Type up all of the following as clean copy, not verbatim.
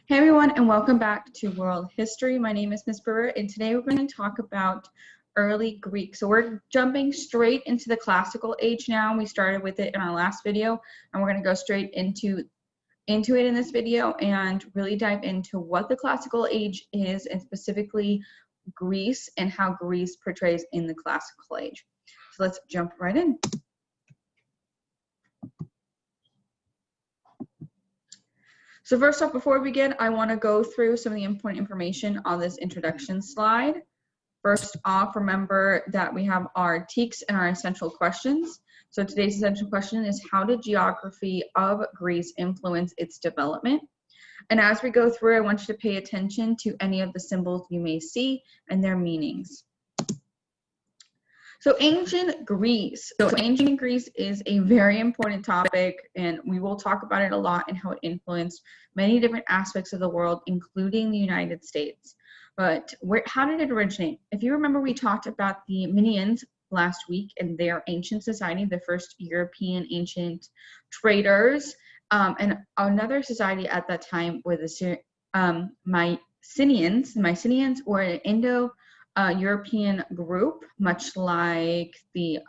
Hey everyone, and welcome back to World History. My name is Ms. Brewer, and today we're going to talk about early Greek. So we're jumping straight into the classical age now. We started with it in our last video, and we're going to go straight into it in this video and really dive into what the classical age is, and specifically Greece and how Greece portrays in the classical age. So let's jump right in. So first off, before we begin, I want to go through some of the important information on this introduction slide. First off, remember that we have our TEKS and our essential questions. So today's essential question is, how did geography of Greece influence its development? And as we go through, I want you to pay attention to any of the symbols you may see and their meanings. So ancient Greece. So ancient Greece is a very important topic, and we will talk about it a lot and how it influenced many different aspects of the world, including the United States. But how did it originate? If you remember, we talked about the Minoans last week and their ancient society, the first European ancient traders, and another society at that time were the Mycenaeans. The Mycenaeans were an Indo-European group, much like the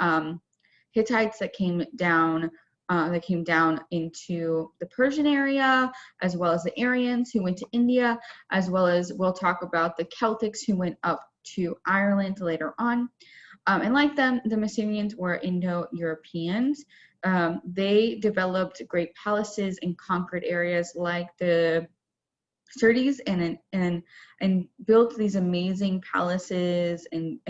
Hittites that came down into the Persian area, as well as the Aryans who went to India, as well as we'll talk about the Celtics who went up to Ireland later on. And like them, the Mycenaeans were Indo-Europeans. They developed great palaces and conquered areas like the Syrtes and built these amazing palaces and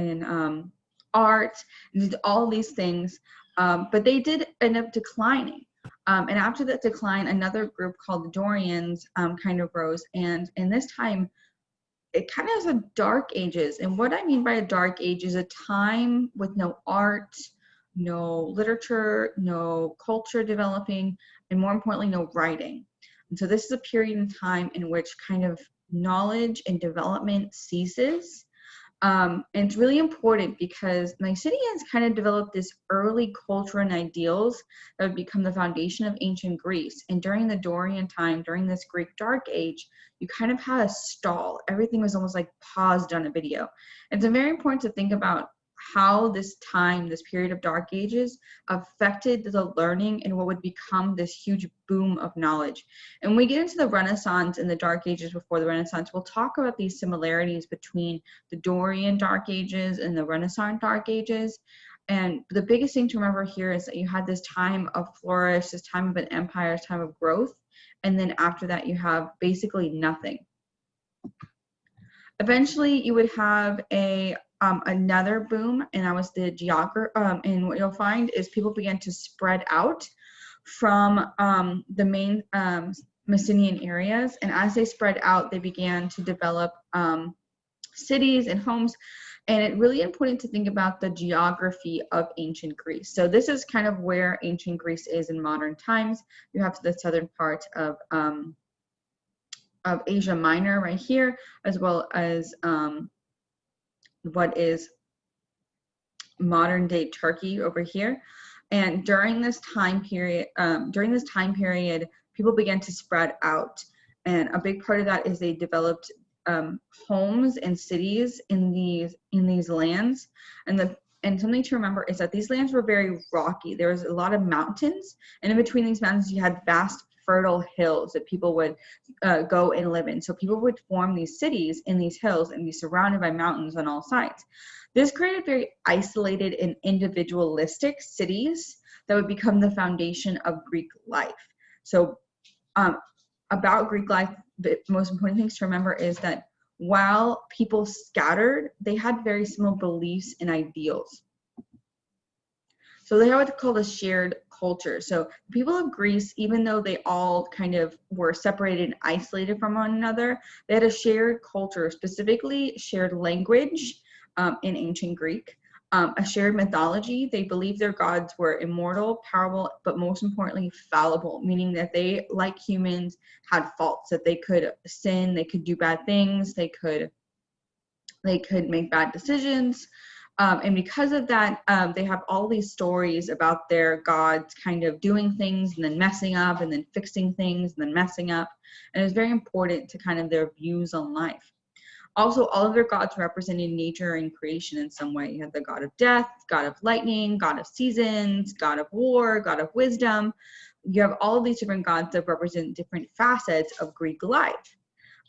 art, and did all these things. But they did end up declining. And after that decline, another group called the Dorians kind of rose. And in this time, it kind of has a dark ages. And what I mean by a dark age is a time with no art, no literature, no culture developing, and more importantly, no writing. And so this is a period in time in which kind of knowledge and development ceases. And it's really important because Mycenaeans kind of developed this early culture and ideals that would become the foundation of ancient Greece. And during the Dorian time, during this Greek Dark Age, you kind of had a stall. Everything was almost like paused on a video. It's very important to think about how this time, this period of Dark Ages, affected the learning and what would become this huge boom of knowledge. And when we get into the Renaissance and the Dark Ages before the Renaissance, we'll talk about these similarities between the Dorian Dark Ages and the Renaissance Dark Ages. And the biggest thing to remember here is that you had this time of flourish, this time of an empire, this time of growth, and then after that you have basically nothing. Eventually you would have another boom, and that was the geography. And what you'll find is people began to spread out from the main Mycenaean areas, and as they spread out, they began to develop cities and homes. And it's really important to think about the geography of ancient Greece. So this is kind of where ancient Greece is in modern times. You have the southern part of Asia Minor right here, as well as what is modern day Turkey over here. And during this time period, people began to spread out. And a big part of that is they developed homes and cities in these lands. And something to remember is that these lands were very rocky. There was a lot of mountains, and in between these mountains you had vast fertile hills that people would go and live in. So people would form these cities in these hills and be surrounded by mountains on all sides. This created very isolated and individualistic cities that would become the foundation of Greek life. So about Greek life, the most important things to remember is that while people scattered, they had very similar beliefs and ideals. So they had what's called a shared culture. So the people of Greece, even though they all kind of were separated and isolated from one another, they had a shared culture, specifically shared language in ancient Greek, a shared mythology. They believed their gods were immortal, powerful, but most importantly, fallible, meaning that they, like humans, had faults, that they could sin, they could do bad things, they could make bad decisions. And because of that, they have all these stories about their gods kind of doing things and then messing up and then fixing things and then messing up. And it's very important to kind of their views on life. Also, all of their gods represented nature and creation in some way. You had the god of death, god of lightning, god of seasons, god of war, god of wisdom. You have all of these different gods that represent different facets of Greek life.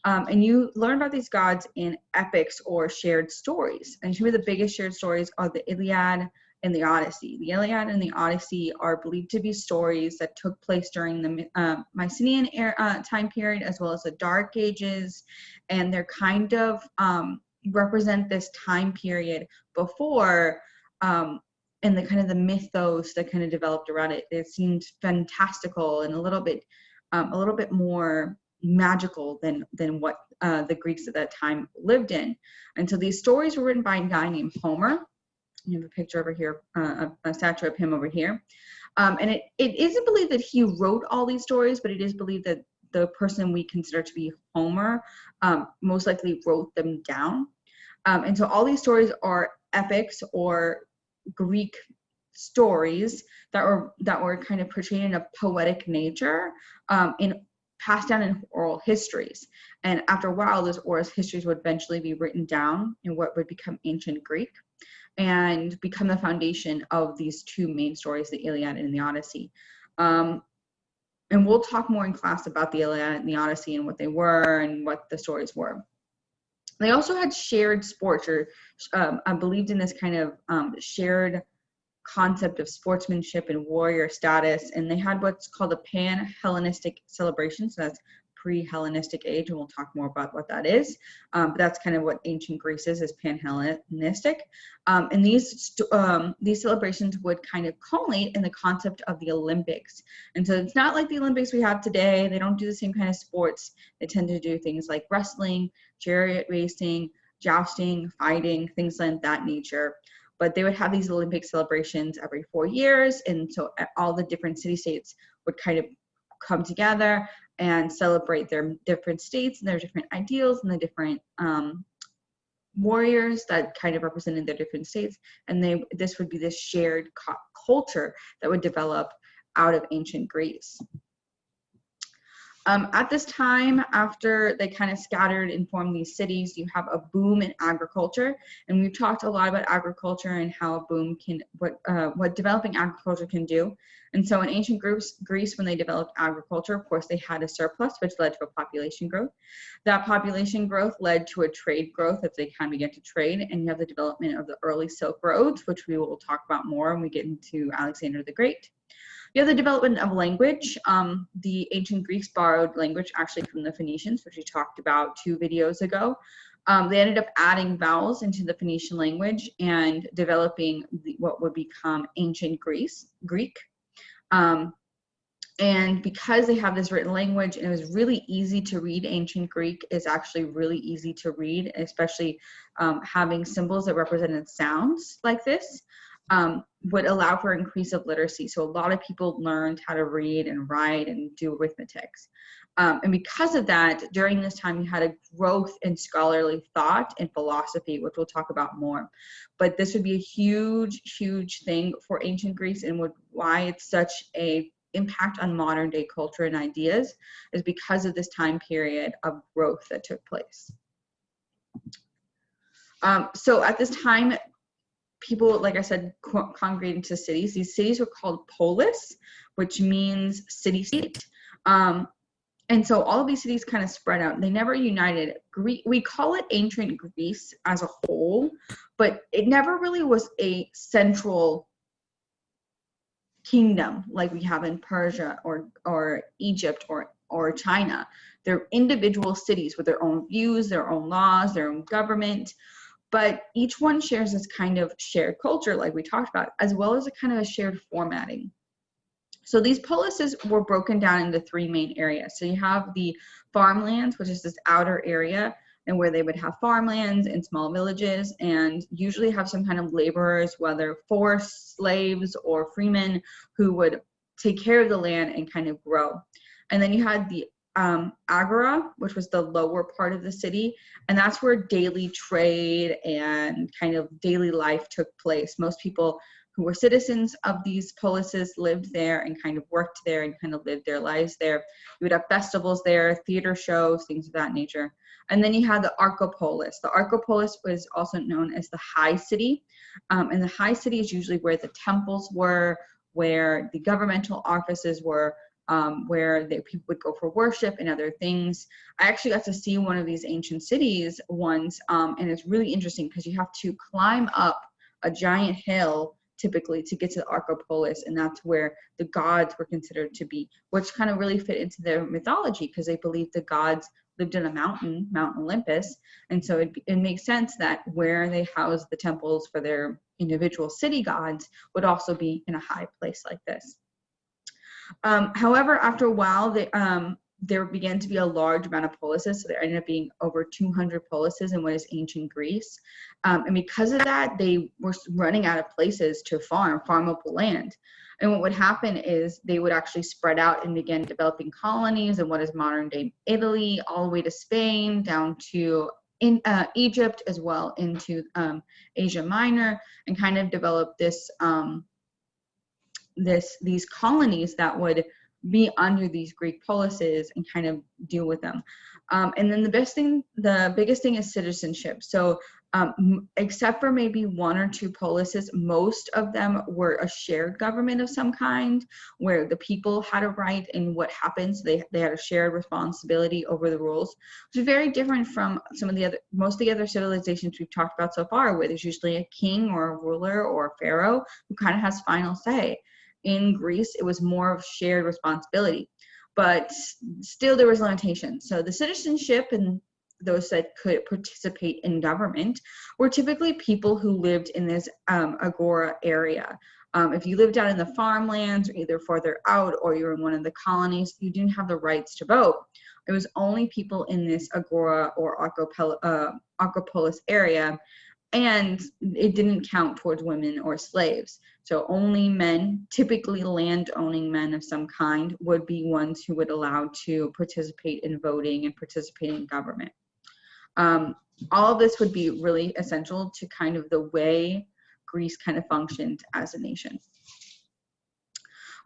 And you learn about these gods in epics or shared stories. And two of the biggest shared stories are the Iliad and the Odyssey. The Iliad and the Odyssey are believed to be stories that took place during the Mycenaean time period, as well as the Dark Ages. And they're kind of represent this time period before and the kind of the mythos that kind of developed around it. It seemed fantastical and a little bit more magical than what the Greeks at that time lived in. And so these stories were written by a guy named Homer. You have a picture over here, a statue of him over here. And it isn't believed that he wrote all these stories, but it is believed that the person we consider to be Homer most likely wrote them down. And so all these stories are epics or Greek stories that were kind of portrayed in a poetic nature, passed down in oral histories. And after a while, those oral histories would eventually be written down in what would become ancient Greek and become the foundation of these two main stories, the Iliad and the Odyssey. And we'll talk more in class about the Iliad and the Odyssey and what they were and what the stories were. They also had shared sports, or believed in this kind of shared concept of sportsmanship and warrior status, and they had what's called a pan-Hellenistic celebration. So that's pre-Hellenistic age, and we'll talk more about what that is. But that's kind of what ancient Greece is pan-Hellenistic. And these celebrations would kind of culminate in the concept of the Olympics. And so it's not like the Olympics we have today. They don't do the same kind of sports. They tend to do things like wrestling, chariot racing, jousting, fighting, things like that nature. But they would have these Olympic celebrations every 4 years. And so all the different city-states would kind of come together and celebrate their different states and their different ideals and the different warriors that kind of represented their different states. And this would be this shared culture that would develop out of ancient Greece. At this time, after they kind of scattered and formed these cities, you have a boom in agriculture. And we've talked a lot about agriculture and how a boom can, what developing agriculture can do. And so in ancient Greece, when they developed agriculture, of course, they had a surplus, which led to a population growth. That population growth led to a trade growth as they kind of began to trade. And you have the development of the early Silk Roads, which we will talk about more when we get into Alexander the Great. You have the development of language. The ancient Greeks borrowed language actually from the Phoenicians, which we talked about 2 videos ago. They ended up adding vowels into the Phoenician language and developing what would become ancient Greek. And because they have this written language and it was really easy to read, ancient Greek is actually really easy to read, especially having symbols that represented sounds like this. Would allow for increase of literacy. So a lot of people learned how to read and write and do arithmetics. And because of that, during this time, you had a growth in scholarly thought and philosophy, which we'll talk about more. But this would be a huge, huge thing for ancient Greece, and why it's such a impact on modern day culture and ideas is because of this time period of growth that took place. So at this time, people, like I said, congregated into cities. These cities were called Polis, which means city-state. And so all of these cities kind of spread out. They never united. We call it ancient Greece as a whole, but it never really was a central kingdom like we have in Persia or Egypt or China. They're individual cities with their own views, their own laws, their own government. But each one shares this kind of shared culture like we talked about, as well as a kind of a shared formatting. So these polises were broken down into 3 main areas. So you have the farmlands, which is this outer area, and where they would have farmlands and small villages, and usually have some kind of laborers, whether forced slaves or freemen, who would take care of the land and kind of grow. And then you had the agora, which was the lower part of the city, and that's where daily trade and kind of daily life took place. Most people who were citizens of these polises lived there and kind of worked there and kind of lived their lives there. You would have festivals there, theater shows, things of that nature. And then you had the Archopolis. The Archopolis was also known as the High City. And the High City is usually where the temples were, where the governmental offices were, where people would go for worship and other things. I actually got to see one of these ancient cities once, and it's really interesting because you have to climb up a giant hill typically to get to the Archopolis, and that's where the gods were considered to be, which kind of really fit into their mythology because they believed the gods lived in a mountain, Mount Olympus, and so it makes sense that where they housed the temples for their individual city gods would also be in a high place like this. However, after a while, there began to be a large amount of polises, so there ended up being over 200 polises in what is ancient Greece. And because of that, they were running out of places to farmable land. And what would happen is they would actually spread out and begin developing colonies in what is modern-day Italy, all the way to Spain, down to Egypt, as well into Asia Minor, and kind of develop these colonies that would be under these Greek polises and kind of deal with them. And then the biggest thing is citizenship. So except for maybe one or two polises, most of them were a shared government of some kind, where the people had a right in what happens. They had a shared responsibility over the rules, which is very different from most of the other civilizations we've talked about so far, where there's usually a king or a ruler or a pharaoh who kind of has final say. In Greece, it was more of shared responsibility, but still there was limitations. So the citizenship and those that could participate in government were typically people who lived in this agora area. If you lived out in the farmlands or either further out or you were in one of the colonies, you didn't have the rights to vote. It was only people in this agora or Archopolis area, and it didn't count towards women or slaves. So only men, typically land-owning men of some kind, would be ones who would allow to participate in voting and participate in government. All of this would be really essential to kind of the way Greece kind of functioned as a nation.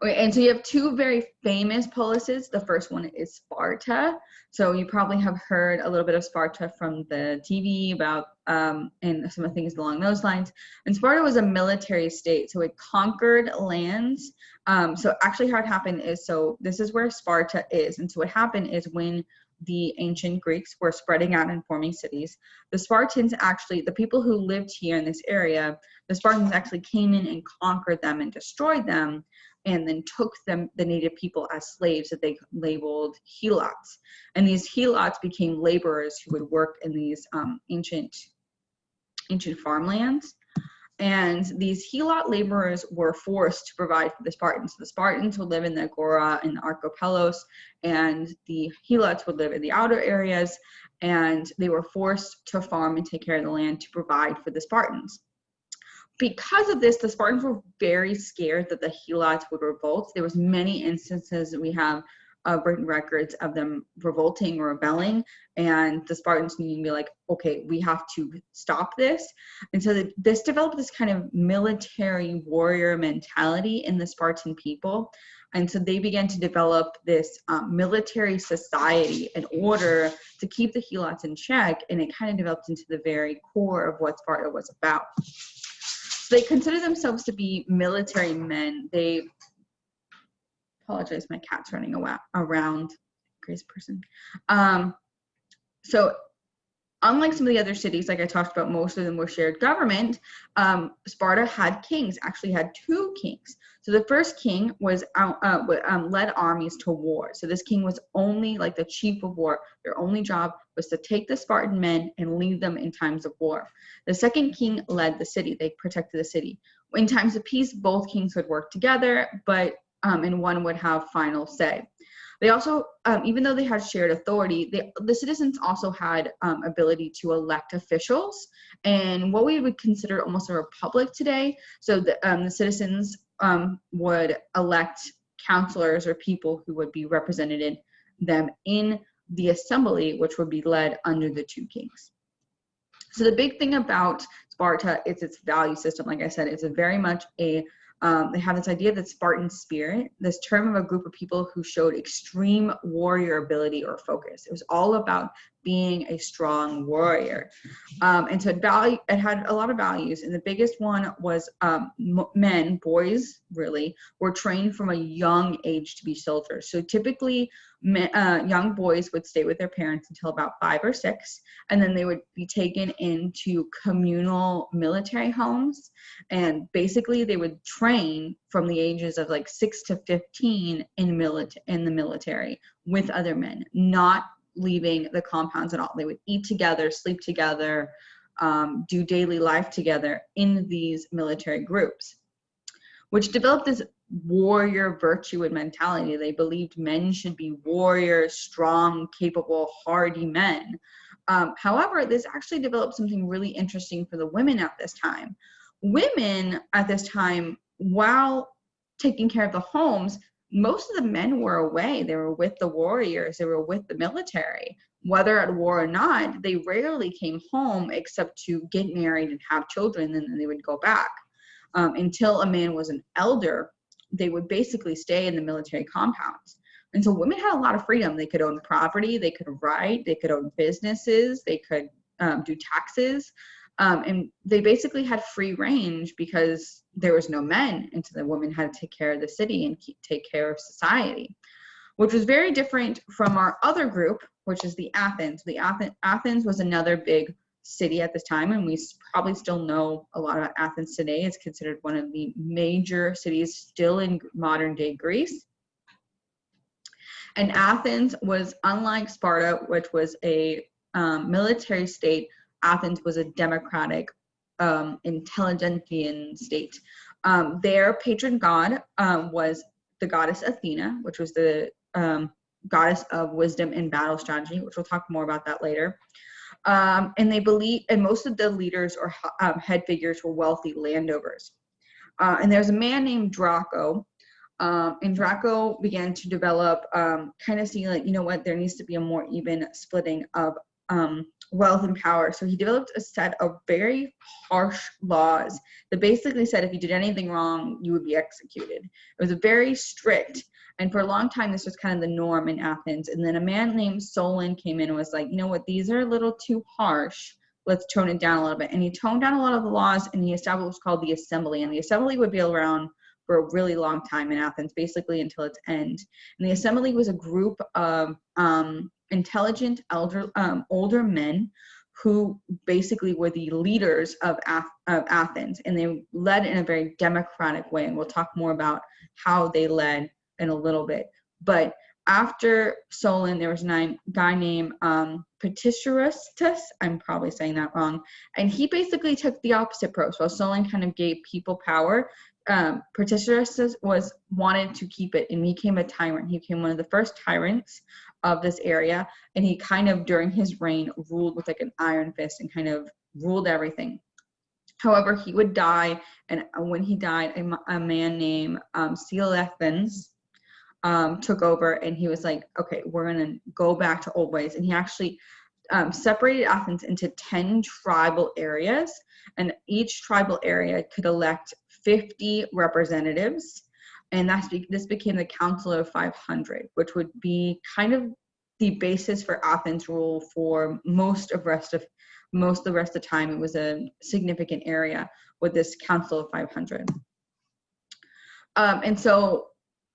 Okay, and so you have two very famous polises. The first one is Sparta. So you probably have heard a little bit of Sparta from the TV about and some of the things along those lines. And Sparta was a military state, so it conquered lands. So actually how it happened is, so this is where Sparta is. And so what happened is when the ancient Greeks were spreading out and forming cities, the Spartans actually, the people who lived here in this area, the Spartans actually came in and conquered them and destroyed them, and then took them, the native people, as slaves that they labeled helots. And these helots became laborers who would work in these ancient farmlands. And these helot laborers were forced to provide for the Spartans. So the Spartans would live in the agora and the Archopelos, and the helots would live in the outer areas, and they were forced to farm and take care of the land to provide for the Spartans. Because of this, the Spartans were very scared that the helots would revolt. There was many instances that we have written records of them revolting or rebelling, and the Spartans needed to be like, okay, we have to stop this. And so this developed this kind of military warrior mentality in the Spartan people. And so they began to develop this military society in order to keep the helots in check, and it kind of developed into the very core of what Sparta was about. So they consider themselves to be military men. They apologize, my cat's running around, crazy person. So unlike some of the other cities, like I talked about, most of them were shared government. Sparta had kings, actually had two kings. So the first king was led armies to war. So this king was only like the chief of war. Their only job was to take the Spartan men and lead them in times of war. The second king led the city. They protected the city. In times of peace, both kings would work together, but and one would have final say. They also, even though they had shared authority, the citizens also had ability to elect officials, and what we would consider almost a republic today. So the citizens would elect counselors or people who would be represented them in the assembly, which would be led under the two kings. So the big thing about Sparta is its value system. Like I said, it's a very much a they have this idea that Spartan spirit, this term of a group of people who showed extreme warrior ability or focus. It was all about being a strong warrior. And so it had a lot of values. And the biggest one was men, boys really, were trained from a young age to be soldiers. So typically, young boys would stay with their parents until about 5 or 6, and then they would be taken into communal military homes, and basically they would train from the ages of like 6 to 15 in the military with other men, not leaving the compounds at all. They would eat together, sleep together, do daily life together in these military groups, which developed this warrior virtue and mentality. They believed men should be warriors, strong, capable, hardy men. However, this actually developed something really interesting for the women at this time. Women at this time, while taking care of the homes, most of the men were away. They were with the warriors. They were with the military. Whether at war or not, they rarely came home except to get married and have children, and then they would go back. Until a man was an elder, they would basically stay in the military compounds. And so women had a lot of freedom. They could own property, they could write, they could own businesses, they could do taxes. And they basically had free range because there was no men, and so the women had to take care of the city and take care of society, which was very different from our other group, which is the Athens. Athens was another big city at this time, and we probably still know a lot about Athens today. It's considered one of the major cities still in modern day Greece. And Athens was, unlike Sparta, which was a military state, Athens was a democratic, intelligentsian state. Their patron god was the goddess Athena, which was the goddess of wisdom and battle strategy, which we'll talk more about that later. And they believe, and most of the leaders or head figures were wealthy landowners. And there's a man named Draco, and Draco began to develop, kind of seeing like, you know what, there needs to be a more even splitting of wealth and power. So he developed a set of very harsh laws that basically said if you did anything wrong, you would be executed. It was very strict. And for a long time, this was kind of the norm in Athens. And then a man named Solon came in and was like, you know what, these are a little too harsh. Let's tone it down a little bit. And he toned down a lot of the laws, and he established what's called the assembly. And the assembly would be around for a really long time in Athens, basically until its end. And the assembly was a group of intelligent older men who basically were the leaders of Athens, and they led in a very democratic way. And we'll talk more about how they led in a little bit. But after Solon, there was a guy named Pythagoras. I'm probably saying that wrong. And he basically took the opposite approach. While Solon kind of gave people power, Pythagoras wanted to keep it, and he became a tyrant. He became one of the first tyrants of this area, and he kind of, during his reign, ruled with like an iron fist and kind of ruled everything. However, he would die, and when he died, a man named Eratosthenes took over, and he was like, okay, we're going to go back to old ways. And he actually separated Athens into 10 tribal areas, and each tribal area could elect 50 representatives. And this became the Council of 500, which would be kind of the basis for Athens' rule for most of the rest of the time. It was a significant area with this Council of 500. And so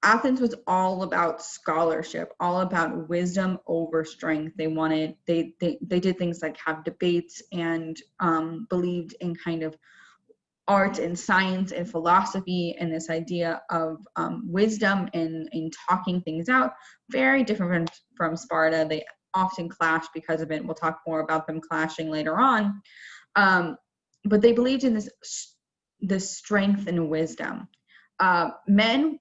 Athens was all about scholarship, all about wisdom over strength. They did things like have debates and believed in kind of art and science and philosophy, and this idea of wisdom and talking things out. Very different from Sparta. They often clash because of it. We'll talk more about them clashing later on. But they believed in this strength and wisdom. Men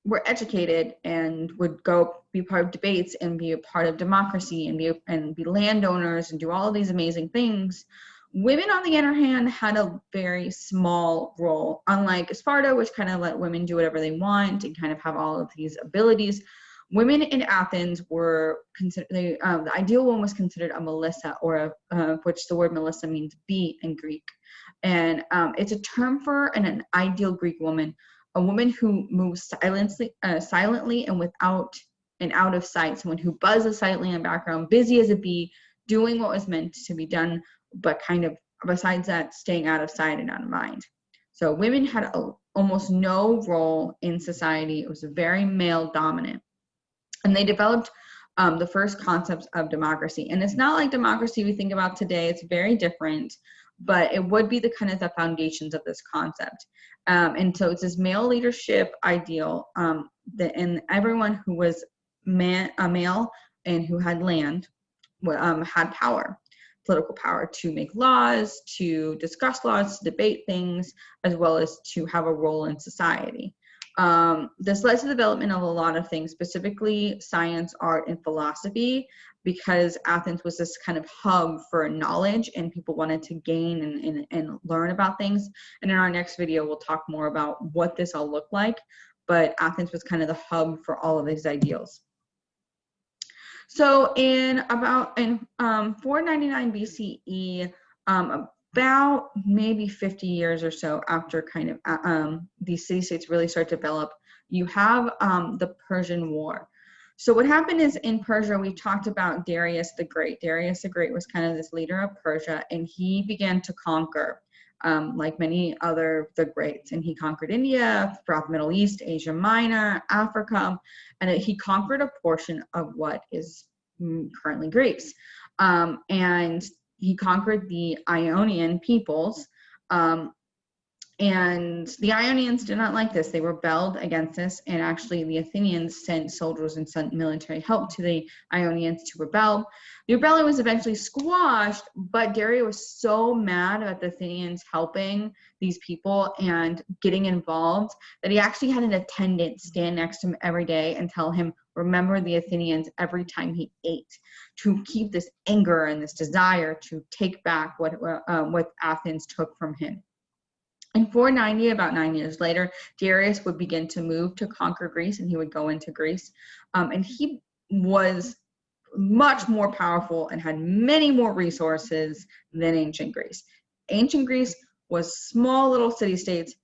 were educated and would go be part of debates and be a part of democracy and be landowners and do all of these amazing things. Women, on the other hand, had a very small role. Unlike Sparta, which kind of let women do whatever they want and kind of have all of these abilities, Women in Athens were considered, the ideal one was considered a Melissa, or which the word Melissa means bee in Greek. And it's a term for an ideal Greek woman, a woman who moves silently and without and out of sight, someone who buzzes silently in the background, busy as a bee, doing what was meant to be done, but kind of, besides that, staying out of sight and out of mind. So women had almost no role in society. It was very male dominant. And they developed the first concepts of democracy. And it's not like democracy we think about today. It's very different, but it would be the kind of the foundations of this concept. And so it's this male leadership ideal, and everyone who was a male and who had land had power, political power, to make laws, to discuss laws, to debate things, as well as to have a role in society. This led to the development of a lot of things, specifically science, art, and philosophy, because Athens was this kind of hub for knowledge and people wanted to gain and learn about things. And in our next video, we'll talk more about what this all looked like, but Athens was kind of the hub for all of these ideals. So in 499 BCE, about maybe 50 years or so after kind of these city-states really start to develop, you have the Persian War. So what happened is, in Persia, we talked about Darius the Great. Darius the Great was kind of this leader of Persia, and he began to conquer, like many other the greats. And he conquered India, throughout the Middle East, Asia Minor, Africa, and he conquered a portion of what is currently Greece. And he conquered the Ionian peoples, and the Ionians did not like this. They rebelled against this, and actually the Athenians sent soldiers and sent military help to the Ionians to rebel. The rebellion was eventually squashed, but Darius was so mad at the Athenians helping these people and getting involved that he actually had an attendant stand next to him every day and tell him, remember the Athenians every time he ate, to keep this anger and this desire to take back what Athens took from him. In 490, about 9 years later, Darius would begin to move to conquer Greece, and he would go into Greece. And he was much more powerful and had many more resources than ancient Greece. Ancient Greece was small little city-states,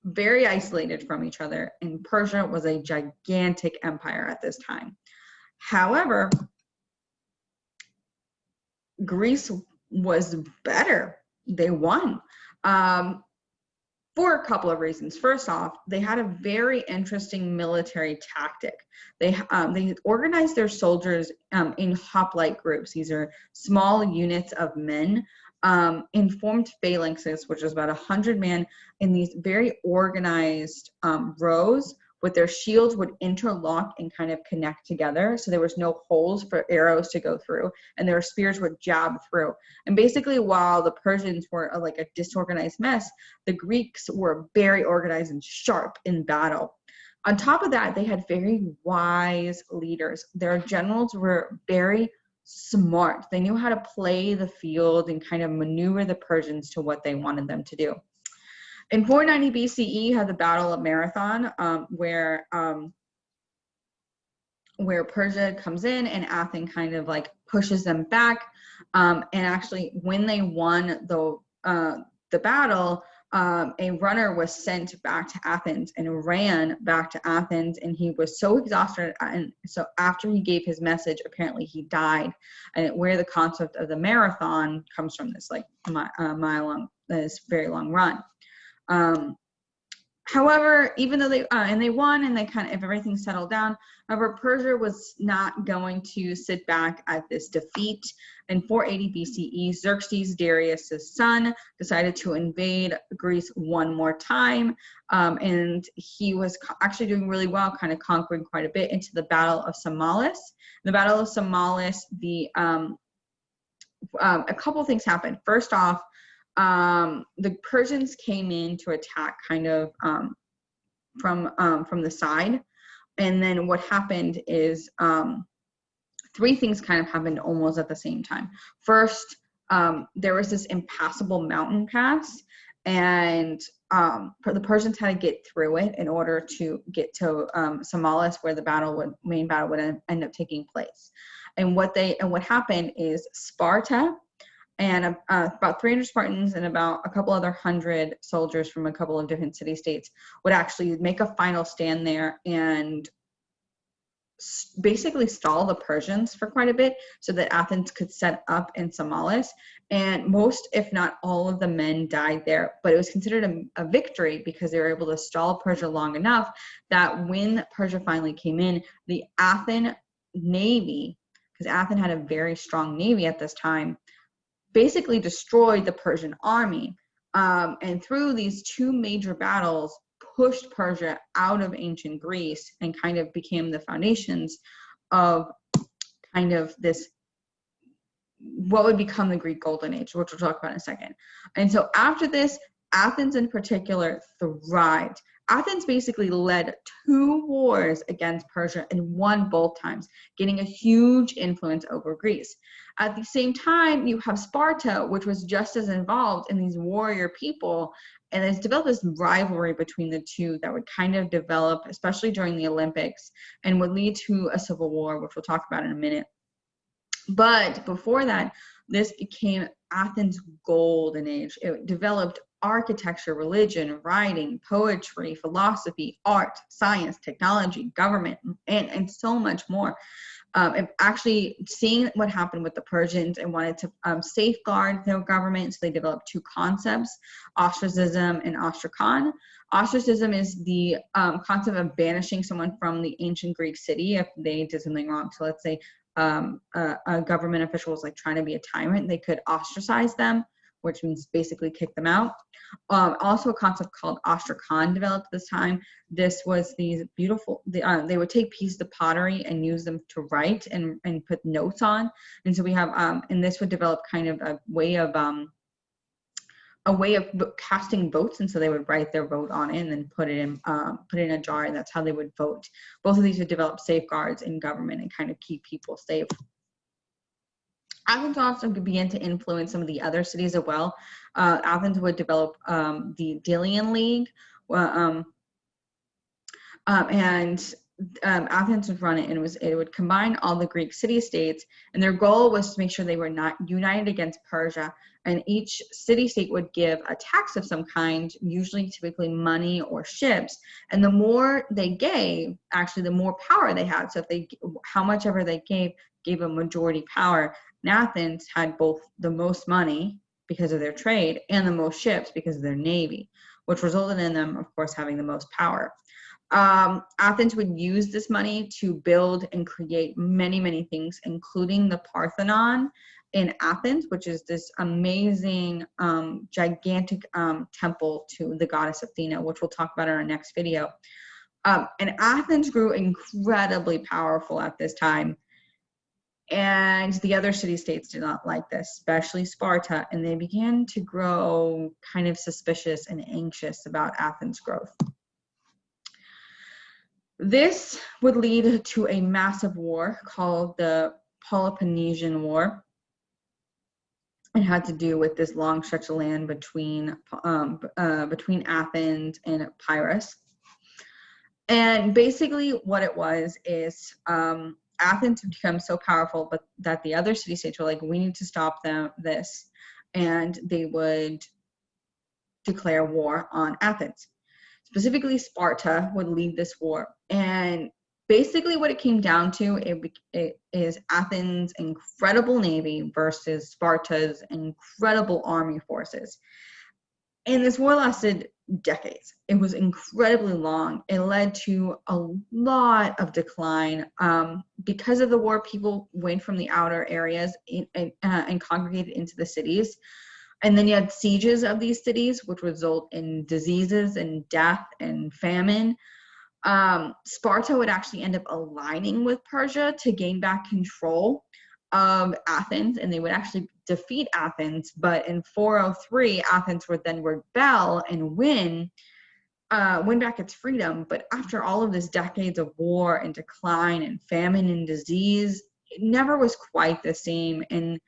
very isolated from each other, and Persia was a gigantic empire at this time. However, Greece was better. They won. For a couple of reasons. First off, they had a very interesting military tactic. They organized their soldiers in hoplite groups. These are small units of men in formed phalanxes, which is about 100 men, in these very organized rows, with their shields would interlock and kind of connect together. So there was no holes for arrows to go through, and their spears would jab through. And basically, while the Persians were like a disorganized mess, the Greeks were very organized and sharp in battle. On top of that, they had very wise leaders. Their generals were very smart. They knew how to play the field and kind of maneuver the Persians to what they wanted them to do. In 490 BCE, you have the Battle of Marathon, where Persia comes in and Athens kind of like pushes them back. And actually, when they won the battle, a runner was sent back to Athens and ran back to Athens, and he was so exhausted. And so after he gave his message, apparently he died. And where the concept of the marathon comes from, this like mile long, this very long run. However, even though they won and they kind of, if everything settled down, however, Persia was not going to sit back at this defeat. In 480 BCE, Xerxes, Darius's son, decided to invade Greece one more time, and he was actually doing really well, kind of conquering quite a bit, into the Battle of Samalis. In the Battle of Samalis, a couple things happened. First off, the Persians came in to attack kind of from the side, and then what happened is three things kind of happened almost at the same time. First, there was this impassable mountain pass, and the Persians had to get through it in order to get to Samalis, where the main battle would end up taking place. And what happened is Sparta and about 300 Spartans and about a couple other hundred soldiers from a couple of different city-states would actually make a final stand there and basically stall the Persians for quite a bit so that Athens could set up in Samalis. And most, if not all, of the men died there, but it was considered a victory because they were able to stall Persia long enough that when Persia finally came in, the Athens navy, because Athens had a very strong navy at this time, basically destroyed the Persian army. And through these two major battles, pushed Persia out of ancient Greece and kind of became the foundations of kind of this, what would become the Greek Golden Age, which we'll talk about in a second. And so after this, Athens in particular thrived. Athens basically led 2 wars against Persia and won both times, getting a huge influence over Greece. At the same time, you have Sparta, which was just as involved in these warrior people, and it's developed this rivalry between the two that would kind of develop, especially during the Olympics, and would lead to a civil war, which we'll talk about in a minute. But before that, this became Athens' golden age. It developed architecture, religion, writing, poetry, philosophy, art, science, technology, government, and so much more. And actually seeing what happened with the Persians and wanted to safeguard their government, so they developed 2 concepts, ostracism and ostrakon. Ostracism is the concept of banishing someone from the ancient Greek city if they did something wrong. So let's say a government official was like trying to be a tyrant, they could ostracize them, which means basically kick them out. Also a concept called ostrakon developed this time. This was these beautiful, they would take pieces of pottery and use them to write and put notes on. And so we have, and this would develop kind of a way of casting votes. And so they would write their vote on it and then put it in a jar, and that's how they would vote. Both of these would develop safeguards in government and kind of keep people safe. Athens also began to influence some of the other cities as well. Athens would develop the Delian League, and Athens would run it, and it would combine all the Greek city-states, and their goal was to make sure they were not united against Persia, and each city-state would give a tax of some kind, usually typically money or ships, and the more they gave, actually the more power they had. So if how much ever they gave a majority power. And Athens had both the most money because of their trade and the most ships because of their navy, which resulted in them, of course, having the most power. Athens would use this money to build and create many, many things, including the Parthenon in Athens, which is this amazing, gigantic temple to the goddess Athena, which we'll talk about in our next video. And Athens grew incredibly powerful at this time. And the other city-states did not like this, especially Sparta, and they began to grow kind of suspicious and anxious about Athens' growth. This would lead to a massive war called the Peloponnesian War. It had to do with this long stretch of land between Athens and Pyrrhus. And basically what it was is Athens had become so powerful, but that the other city-states were like, we need to stop this, and they would declare war on Athens. Specifically, Sparta would lead this war, and basically what it came down to it is Athens' incredible navy versus Sparta's incredible army forces. And this war lasted decades. It was incredibly long. It led to a lot of decline. Because of the war, people went from the outer areas and congregated into the cities. And then you had sieges of these cities, which result in diseases and death and famine. Sparta would actually end up aligning with Persia to gain back control of Athens, and they would actually defeat Athens. But in 403, Athens would then rebel and win back its freedom. But after all of this decades of war and decline and famine and disease, it never was quite the same, and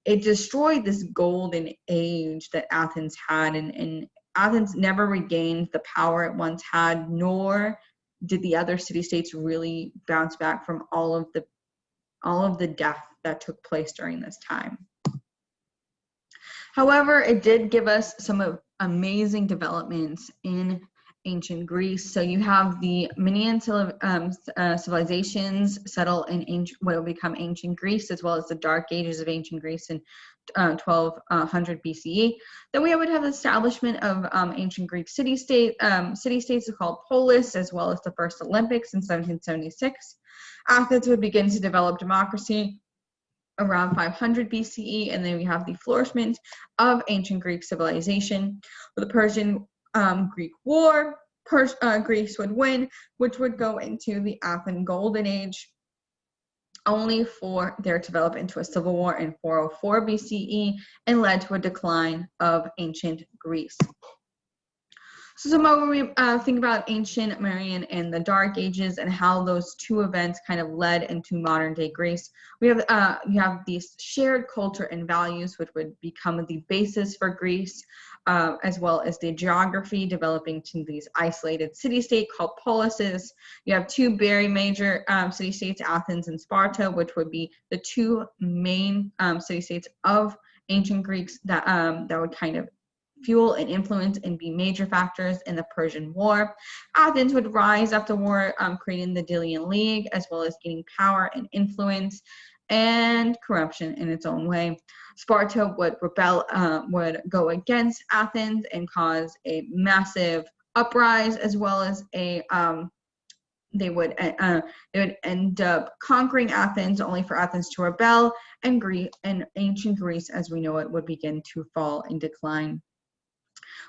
it destroyed this golden age that Athens had, and Athens never regained the power it once had, nor did the other city-states really bounce back from all of the death that took place during this time. However, it did give us some amazing developments in ancient Greece. So you have the Minoan civilizations settle in what will become ancient Greece, as well as the Dark Ages of ancient Greece in 1200 BCE. Then we would have the establishment of ancient Greek city-states called Polis, as well as the first Olympics in 1776. Athens would begin to develop democracy around 500 BCE, and then we have the flourishment of ancient Greek civilization. With the Persian Greek War, Greece would win, which would go into the Athens Golden Age, only for there to develop into a civil war in 404 BCE and led to a decline of ancient Greece. So some more when we think about ancient Marian and the Dark Ages and how those two events kind of led into modern day Greece, we have you have these shared culture and values which would become the basis for Greece, as well as the geography developing to these isolated city-states called polises. You have two very major city-states, Athens and Sparta, which would be the two main city-states of ancient Greeks that would kind of fuel and influence and be major factors in the Persian War. Athens would rise after the war, creating the Delian League, as well as gaining power and influence and corruption in its own way. Sparta would rebel, would go against Athens and cause a massive uprise, as well as a they would end up conquering Athens, only for Athens to rebel, and ancient Greece, as we know it, would begin to fall and decline.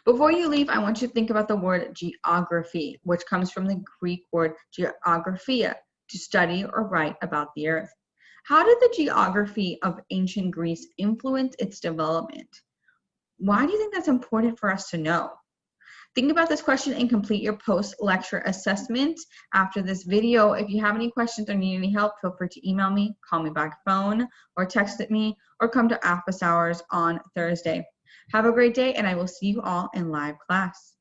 Before you leave, I want you to think about the word geography, which comes from the Greek word geographia, to study or write about the earth. How did the geography of ancient Greece influence its development? Why do you think that's important for us to know? Think about this question and complete your post-lecture assessment after this video. If you have any questions or need any help, feel free to email me, call me by phone, or text at me, or come to office hours on Thursday. Have a great day, and I will see you all in live class.